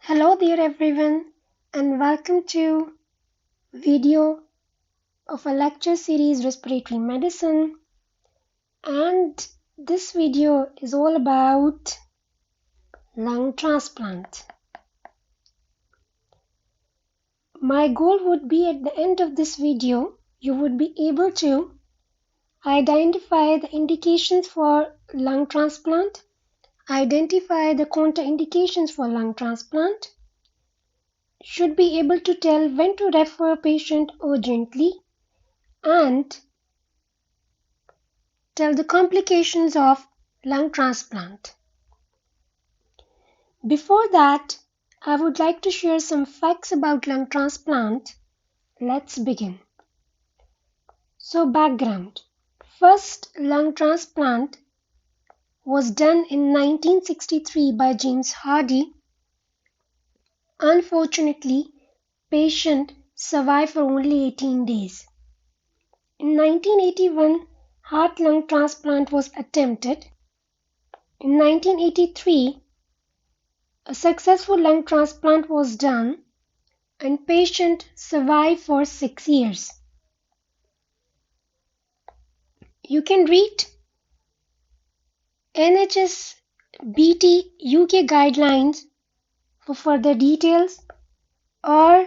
Hello there everyone and welcome to video of a lecture series Respiratory Medicine, and this video is all about lung transplant. My goal would be at the end of this video you would be able to identify the indications for lung transplant, identify the contraindications for lung transplant, should be able to tell when to refer a patient urgently, and tell the complications of lung transplant. Before that, I would like to share some facts about lung transplant. Let's begin. So, background. First lung transplant was done in 1963 by James Hardy. Unfortunately, patient survived for only 18 days. In 1981, heart-lung transplant was attempted. In 1983, a successful lung transplant was done and patient survived for 6 years. You can read NHS BT UK guidelines for further details, or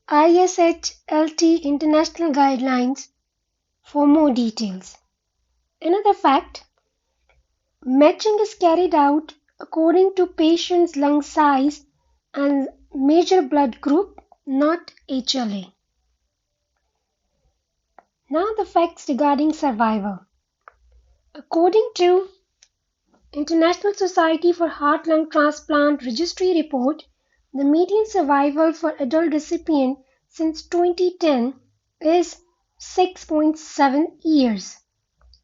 ISHLT international guidelines for more details. Another fact, matching is carried out according to patient's lung size and major blood group, not HLA. Now the facts regarding survival. According to International Society for Heart-Lung Transplant Registry report, the median survival for adult recipient since 2010 is 6.7 years.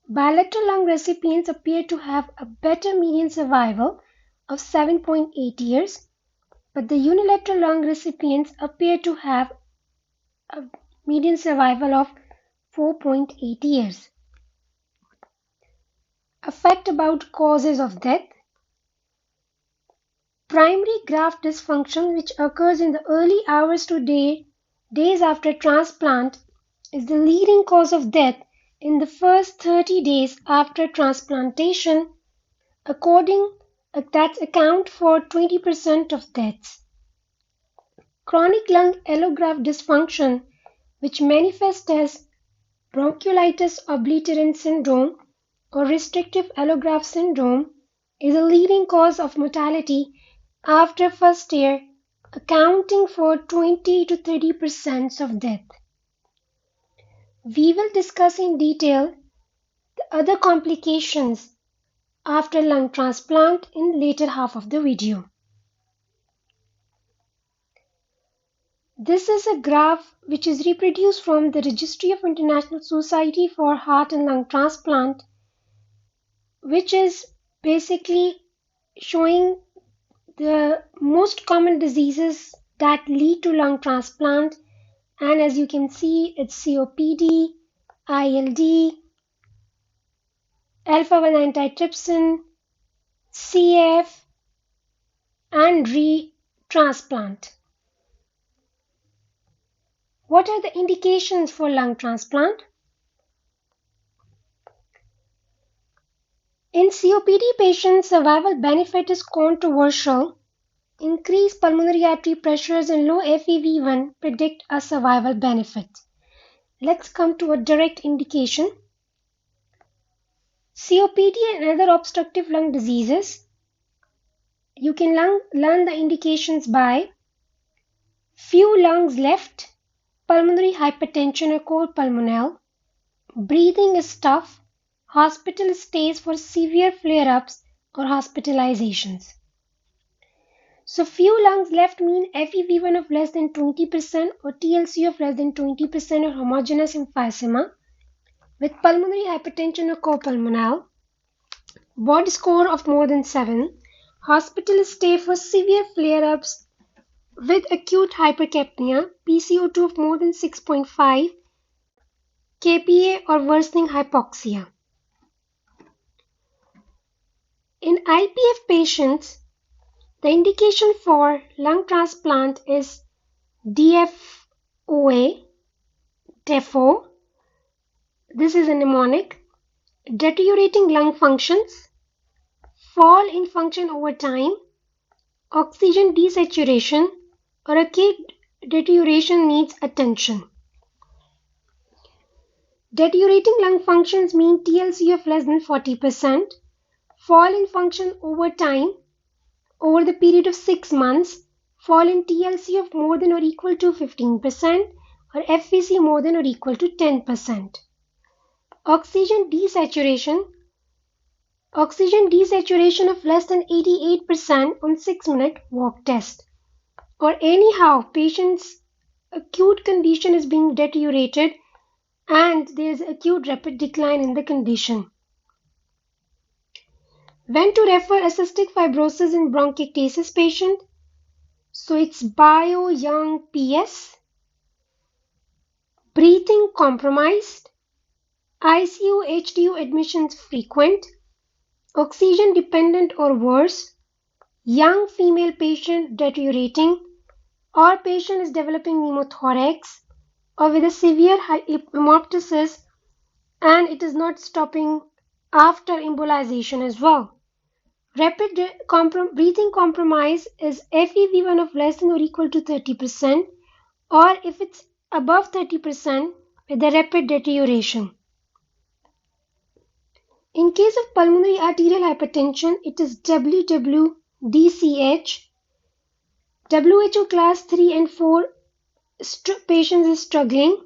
Bilateral lung recipients appear to have a better median survival of 7.8 years, but the unilateral lung recipients appear to have a median survival of 4.8 years. A fact about causes of death. Primary graft dysfunction, which occurs in the early hours to days after transplant, is the leading cause of death in the first 30 days after transplantation. That account for 20% of deaths. Chronic lung allograft dysfunction, which manifests as bronchiolitis obliterans syndrome or restrictive allograft syndrome, is a leading cause of mortality after first year, accounting for 20 to 30% of death. We will discuss in detail the other complications after lung transplant in later half of the video. This is a graph which is reproduced from the Registry of International Society for Heart and Lung Transplant, which is basically showing the most common diseases that lead to lung transplant, and as you can see, it's COPD, ILD, alpha-1 antitrypsin, CF, and re-transplant. What are the indications for lung transplant? In COPD patients, survival benefit is controversial. Increased pulmonary artery pressures and low FEV1 predict a survival benefit. Let's come to a direct indication. COPD and other obstructive lung diseases. You can learn the indications by few lungs left, pulmonary hypertension or cor pulmonale, breathing is tough, hospital stays for severe flare-ups or hospitalizations. So few lungs left mean FEV1 of less than 20% or TLC of less than 20% or homogeneous emphysema with pulmonary hypertension or cor pulmonale, BOD score of more than 7, hospital stay for severe flare-ups with acute hypercapnia, PCO2 of more than 6.5, kPa or worsening hypoxia. In IPF patients, The indication for lung transplant is DFOA, DEFO. This is a mnemonic. Deteriorating lung functions, fall in function over time, oxygen desaturation, or acute deterioration needs attention. Deteriorating lung functions mean TLC of less than 40%, fall in function over time, over the period of 6 months, fall in TLC of more than or equal to 15%, or FVC more than or equal to 10%. Oxygen desaturation of less than 88% on 6-minute walk test. Or anyhow, patient's acute condition is being deteriorated and there is acute rapid decline in the condition. When to refer a cystic fibrosis in bronchiectasis patient? So it's bio young PS, breathing compromised, ICU HDU admissions frequent, oxygen dependent or worse, young female patient deteriorating, or patient is developing pneumothorax or with a severe hemoptysis and it is not stopping after embolization as well. Rapid breathing compromise is FEV1 of less than or equal to 30%, or if it's above 30% with a rapid deterioration. In case of pulmonary arterial hypertension, it is WWDCH. WHO class 3 and 4 patients is struggling.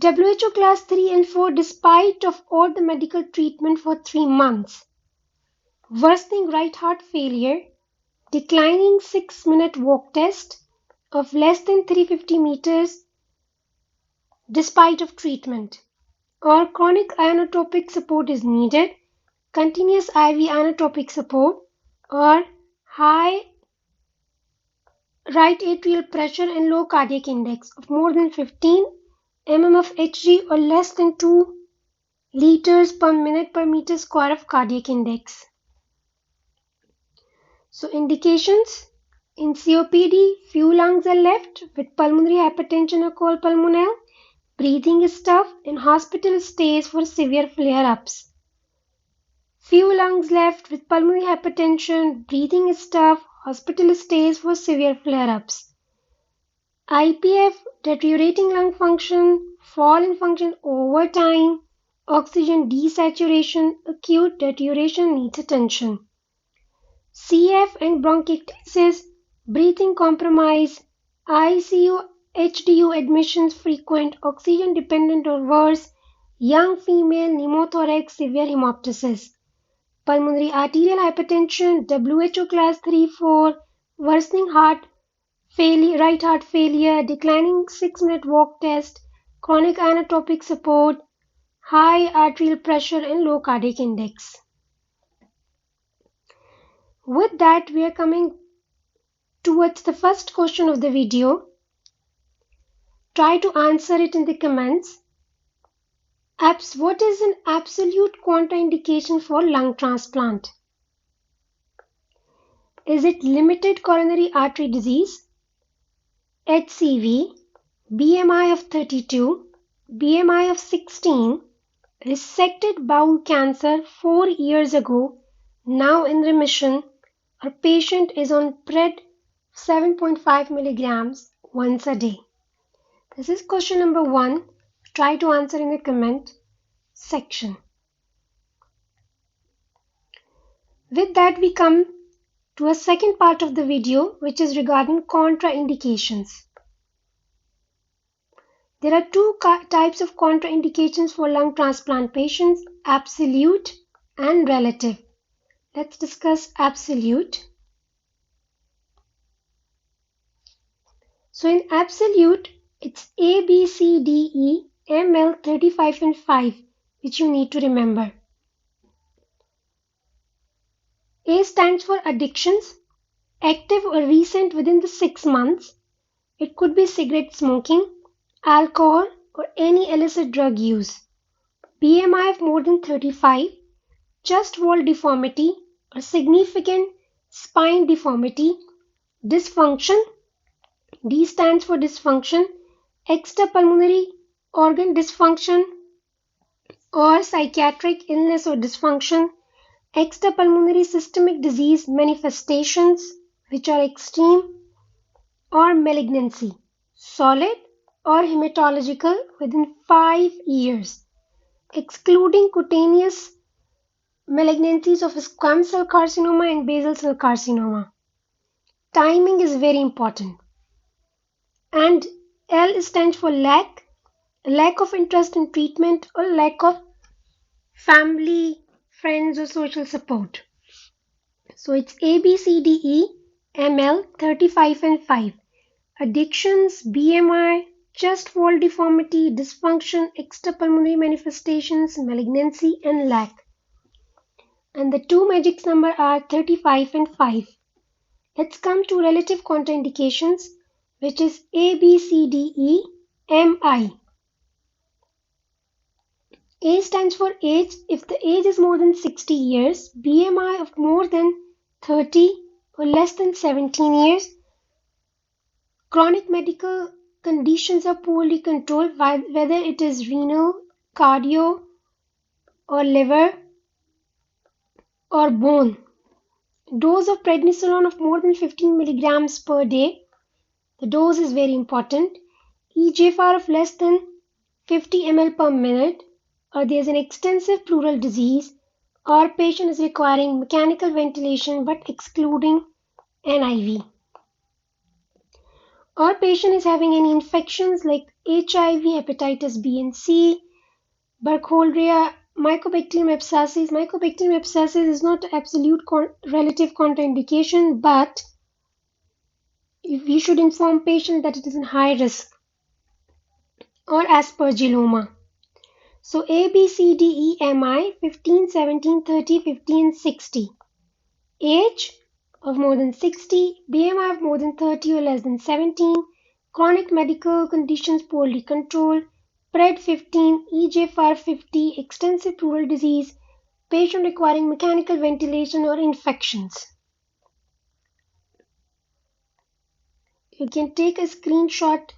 WHO class 3 and 4 despite of all the medical treatment for 3 months. Worsening right heart failure, declining 6-minute walk test of less than 350 meters despite of treatment, or chronic inotropic support is needed, continuous IV inotropic support, or high right atrial pressure and low cardiac index of more than 15 mm of Hg or less than 2 liters per minute per meter square of cardiac index. So indications: in COPD, few lungs are left with pulmonary hypertension or col pulmonale, breathing is tough, and hospital stays for severe flare-ups. Few lungs left with pulmonary hypertension, breathing is tough, hospital stays for severe flare-ups. IPF, deteriorating lung function, fall in function over time, oxygen desaturation, acute deterioration needs attention. CF and bronchiectasis, breathing compromise, ICU, HDU admissions frequent, oxygen dependent or worse, young female pneumothorax, severe hemoptysis. Pulmonary arterial hypertension, WHO class 3-4, worsening heart failure, right heart failure, declining 6-minute walk test, chronic inotropic support, high arterial pressure and low cardiac index. With that, we are coming towards the first question of the video. Try to answer it in the comments. What is an absolute contraindication for lung transplant? Is it limited coronary artery disease, HCV, BMI of 32, BMI of 16, resected bowel cancer 4 years ago, now in remission, or patient is on PRED 7.5 milligrams once a day? This is question number 1. Try to answer in the comment section. With that, we come to a second part of the video, which is regarding contraindications. There are two types of contraindications for lung transplant patients: absolute and relative. Let's discuss absolute. So in absolute, it's A, B, C, D, E, M, L, 35 and 5, which you need to remember. A stands for addictions, active or recent within the 6 months. It could be cigarette smoking, alcohol, or any illicit drug use. BMI of more than 35, chest wall deformity, or significant spine deformity, dysfunction, D stands for dysfunction, extrapulmonary organ dysfunction or psychiatric illness or dysfunction, extrapulmonary systemic disease manifestations which are extreme, or malignancy, solid or hematological within 5 years, excluding cutaneous malignancies of squamous cell carcinoma and basal cell carcinoma. Timing is very important. And L stands for lack of interest in treatment or lack of family, friends or social support. So it's A, B, C, D, E, ML, 35 and 5. Addictions, BMI, chest wall deformity, dysfunction, extrapulmonary manifestations, malignancy and lack. And the two magic numbers are 35 and 5. Let's come to relative contraindications, which is A, B, C, D, E, M, I. A stands for age. If the age is more than 60 years, BMI of more than 30 or less than 17 years, chronic medical conditions are poorly controlled, whether it is renal, cardio, or liver, or bone. Dose of prednisolone of more than 15 milligrams per day. The dose is very important. eGFR of less than 50 ml per minute, or there is an extensive pleural disease, or patient is requiring mechanical ventilation but excluding NIV. Or patient is having any infections like HIV, hepatitis B and C, Burkholderia, Mycobacterium abscessus. Mycobacterium abscessus is not absolute relative contraindication, but we should inform patient that it is in high risk. Or aspergilloma. So A, B, C, D, E, M, I, 15, 17, 30, 50 and 60. Age of more than 60, BMI of more than 30 or less than 17, chronic medical conditions poorly controlled, PRED 15, eGFR 50, extensive pleural disease, patient requiring mechanical ventilation or infections. You can take a screenshot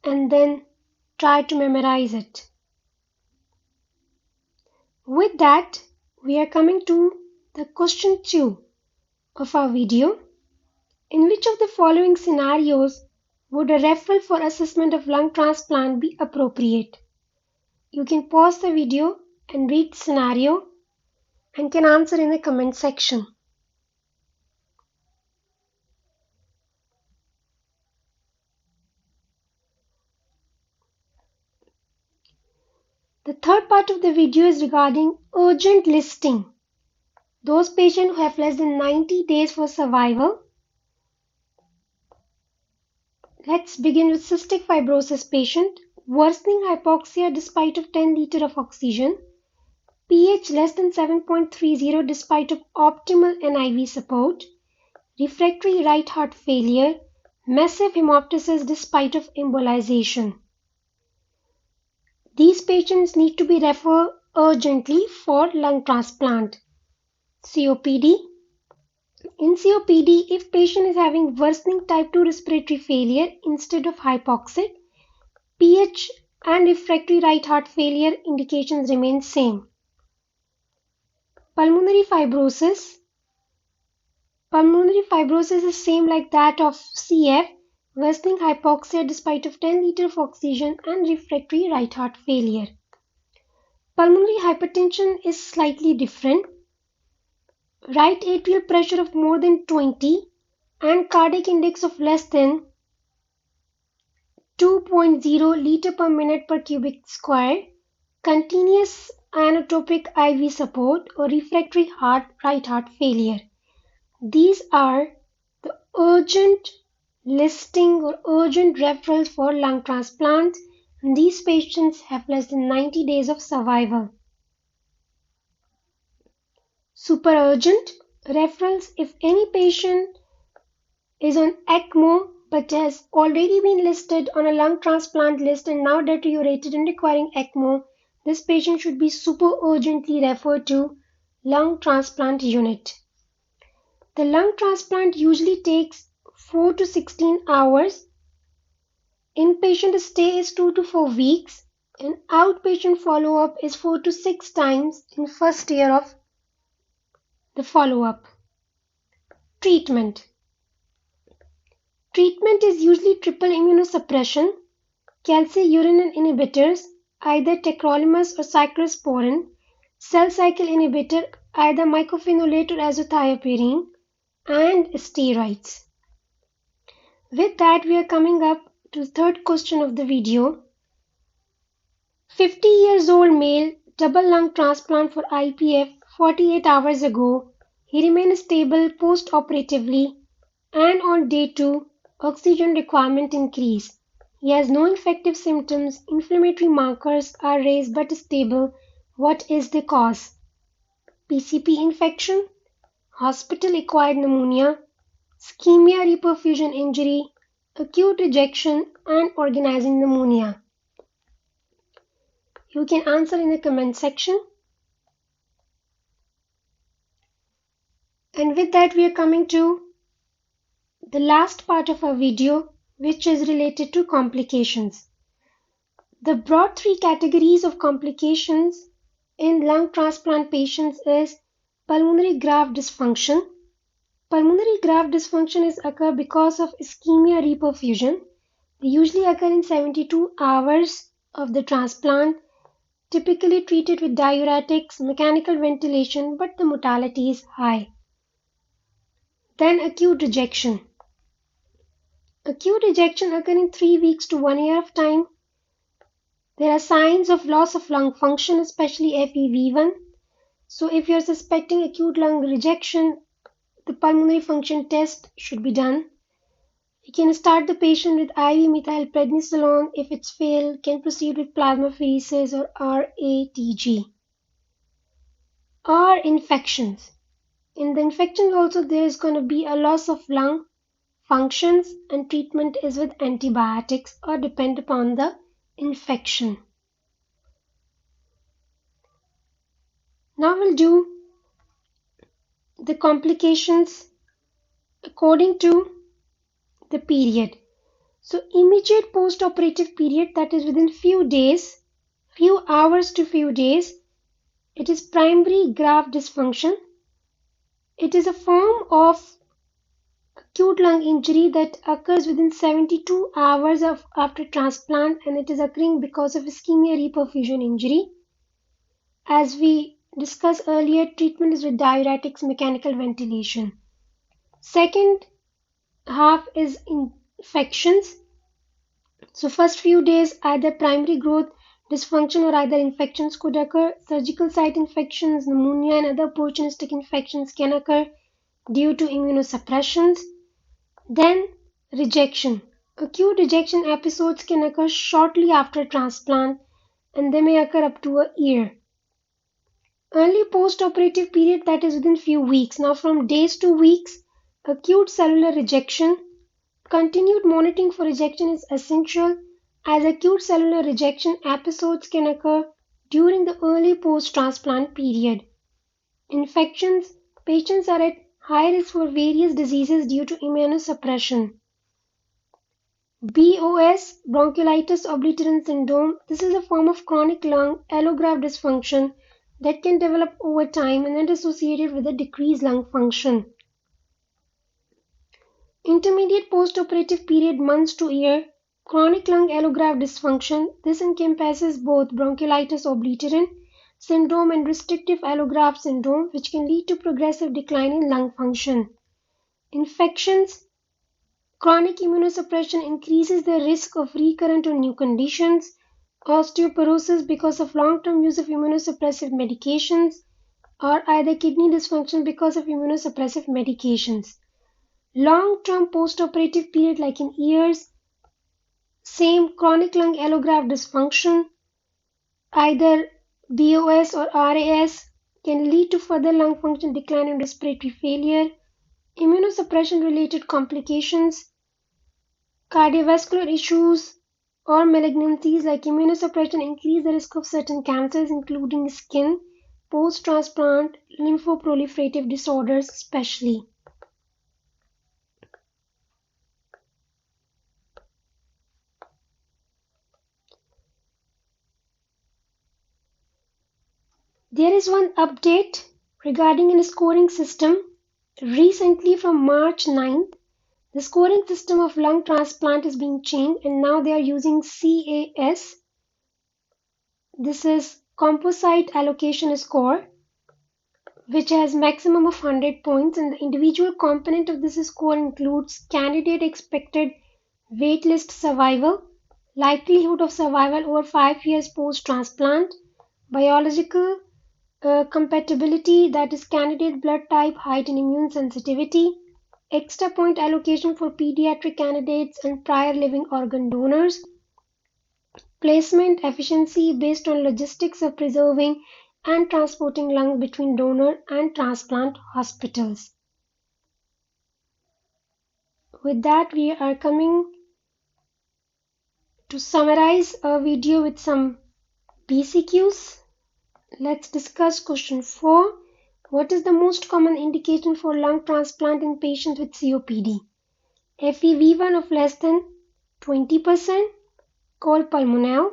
and then try to memorize it. With that, we are coming to the question 2 of our video. In which of the following scenarios would a referral for assessment of lung transplant be appropriate? You can pause the video and read the scenario and can answer in the comment section. The third part of the video is regarding urgent listing. Those patients who have less than 90 days for survival. Let's begin with cystic fibrosis patient, worsening hypoxia despite of 10 liters of oxygen, pH less than 7.30 despite of optimal NIV support, refractory right heart failure, massive hemoptysis despite of embolization. These patients need to be referred urgently for lung transplant. COPD. In COPD, if patient is having worsening type 2 respiratory failure instead of hypoxic, pH and refractory right heart failure indications remain same. Pulmonary fibrosis. Pulmonary fibrosis is same like that of CF, worsening hypoxia despite of 10 liters of oxygen and refractory right heart failure. Pulmonary hypertension is slightly different. Right atrial pressure of more than 20 and cardiac index of less than 2.0 liter per minute per cubic square, continuous inotropic IV support or refractory right heart failure. These are the urgent listing or urgent referrals for lung transplant, and these patients have less than 90 days of survival. Super urgent referrals, if any patient is on ECMO but has already been listed on a lung transplant list and now deteriorated and requiring ECMO, this patient should be super urgently referred to lung transplant unit. The lung transplant usually takes 4 to 16 hours. Inpatient stay is 2 to 4 weeks, and outpatient follow-up is 4 to 6 times in first year of the follow-up. Treatment. Treatment is usually triple immunosuppression, calciurenin inhibitors, either tacrolimus or cyclosporin, cell cycle inhibitor, either mycophenolate or azathioprine, and steroids. With that, we are coming up to the third question of the video. 50 years old male, double lung transplant for IPF 48 hours ago. He remains stable post-operatively, and on day 2, oxygen requirement increased. He has no infective symptoms, inflammatory markers are raised but stable. What is the cause? PCP infection, hospital-acquired pneumonia, ischemia reperfusion injury, acute rejection, and organizing pneumonia. You can answer in the comment section. And with that, we are coming to the last part of our video, which is related to complications. The broad 3 categories of complications in lung transplant patients is pulmonary graft dysfunction. Pulmonary graft dysfunction is occur because of ischemia reperfusion. They usually occur in 72 hours of the transplant, typically treated with diuretics, mechanical ventilation, but the mortality is high. Then acute rejection. Acute rejection occurs in 3 weeks to 1 year of time. There are signs of loss of lung function, especially FEV1. So if you are suspecting acute lung rejection, the pulmonary function test should be done. You can start the patient with IV methylprednisolone. If it's failed, can proceed with plasmapheresis or RATG. Or infections. In the infections also there is going to be a loss of lung functions, and treatment is with antibiotics or depend upon the infection. Now we'll do the complications according to the period. So immediate post-operative period, that is within few days, few hours to few days, it is primary graft dysfunction. It is a form of acute lung injury that occurs within 72 hours after transplant, and it is occurring because of ischemia reperfusion injury. As we discussed earlier, treatment is with diuretics, mechanical ventilation. Second half is infections. So first few days, either primary growth dysfunction or either infections could occur. Surgical site infections, pneumonia, and other opportunistic infections can occur due to immunosuppressions. Then rejection. Acute rejection episodes can occur shortly after transplant, and they may occur up to a year. Early post-operative period, that is within few weeks. Now from days to weeks, acute cellular rejection. Continued monitoring for rejection is essential, as acute cellular rejection episodes can occur during the early post-transplant period. Infections. Patients are at high risk for various diseases due to immunosuppression. BOS, bronchiolitis obliterans syndrome. This is a form of chronic lung allograft dysfunction that can develop over time and is associated with a decreased lung function. Intermediate post-operative period, months to year, chronic lung allograft dysfunction. This encompasses both bronchiolitis obliterans syndrome and restrictive allograft syndrome, which can lead to progressive decline in lung function. Infections. Chronic immunosuppression increases the risk of recurrent or new conditions. Osteoporosis because of long-term use of immunosuppressive medications, or either kidney dysfunction because of immunosuppressive medications. Long-term post-operative period, like in years, same chronic lung allograft dysfunction, either BOS or RAS, can lead to further lung function decline and respiratory failure. Immunosuppression-related complications, cardiovascular issues or malignancies like immunosuppression increase the risk of certain cancers, including skin, post-transplant, lymphoproliferative disorders especially. is one update regarding a scoring system. Recently, from March 9th, the scoring system of lung transplant is being changed, and now they are using CAS. This is Composite Allocation Score, which has maximum of 100 points, and the individual component of this score includes candidate expected waitlist survival, likelihood of survival over 5 years post-transplant, biological compatibility, that is candidate blood type, height and immune sensitivity, extra point allocation for pediatric candidates and prior living organ donors, placement efficiency based on logistics of preserving and transporting lungs between donor and transplant hospitals. With that, we are coming to summarize a video with some BCQs. Let's discuss question 4. What is the most common indication for lung transplant in patients with COPD? FEV1 of less than 20%, col pulmonale,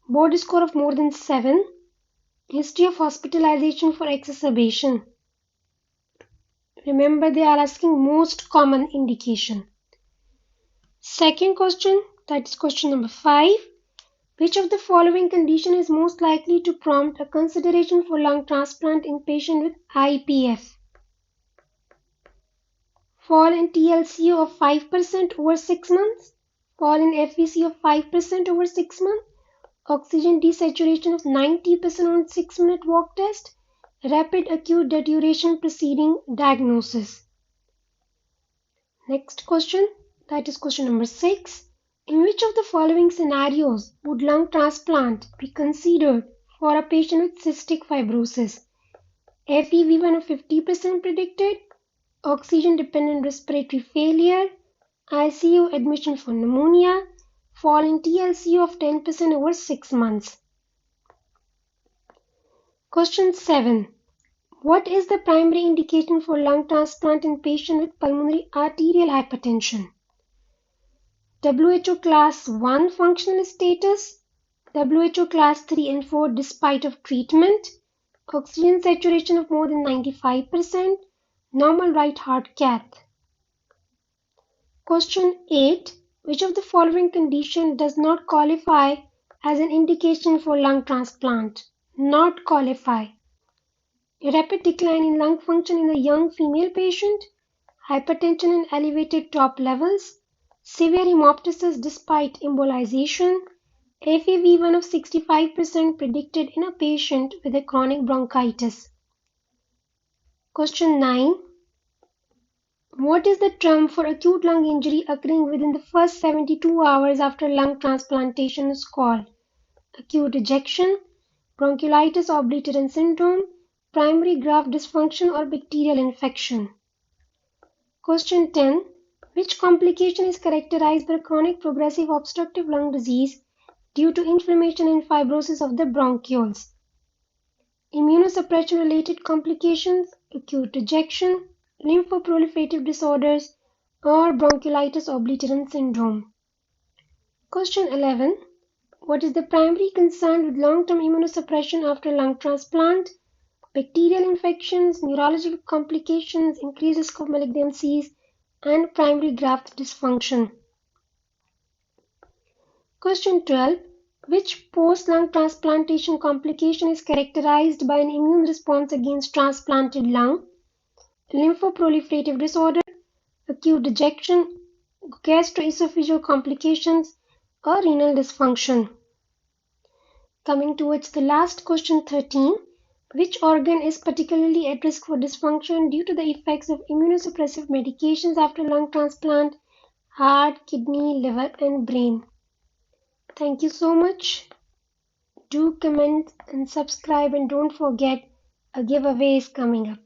board score of more than 7, history of hospitalization for exacerbation. Remember, they are asking most common indication. Second question, that is question number 5. Which of the following condition is most likely to prompt a consideration for lung transplant in patient with IPF? Fall in TLCO of 5% over 6 months, fall in FVC of 5% over 6 months, oxygen desaturation of 90% on 6-minute walk test, rapid acute deterioration preceding diagnosis. Next question, that is question number 6. In which of the following scenarios would lung transplant be considered for a patient with cystic fibrosis? FEV1 of 50% predicted, oxygen-dependent respiratory failure, ICU admission for pneumonia, fall in TLCO of 10% over 6 months. Question 7. What is the primary indication for lung transplant in patient with pulmonary arterial hypertension? WHO class 1 functional status, WHO class 3 and 4 despite of treatment, oxygen saturation of more than 95%, normal right heart cath. Question 8. Which of the following condition does not qualify as an indication for lung transplant? Not qualify. A rapid decline in lung function in a young female patient, hypertension and elevated top levels, severe hemoptysis despite embolization, FEV1 of 65% predicted in a patient with a chronic bronchitis. Question 9. What is the term for acute lung injury occurring within the first 72 hours after lung transplantation is called? Acute ejection, bronchiolitis obliterans syndrome, primary graft dysfunction or bacterial infection. Question 10. Which complication is characterized by chronic progressive obstructive lung disease due to inflammation and fibrosis of the bronchioles? Immunosuppression related complications, acute rejection, lymphoproliferative disorders, or bronchiolitis obliterans syndrome. Question 11. What is the primary concern with long-term immunosuppression after lung transplant? Bacterial infections, neurological complications, increased risk of malignancies, and primary graft dysfunction. Question 12. Which post-lung transplantation complication is characterized by an immune response against transplanted lung? Lymphoproliferative disorder, acute rejection, gastroesophageal complications, or renal dysfunction. Coming towards the last question 13. Which organ is particularly at risk for dysfunction due to the effects of immunosuppressive medications after lung transplant? Heart, kidney, liver, and brain. Thank you so much. Do comment and subscribe, and don't forget, a giveaway is coming up.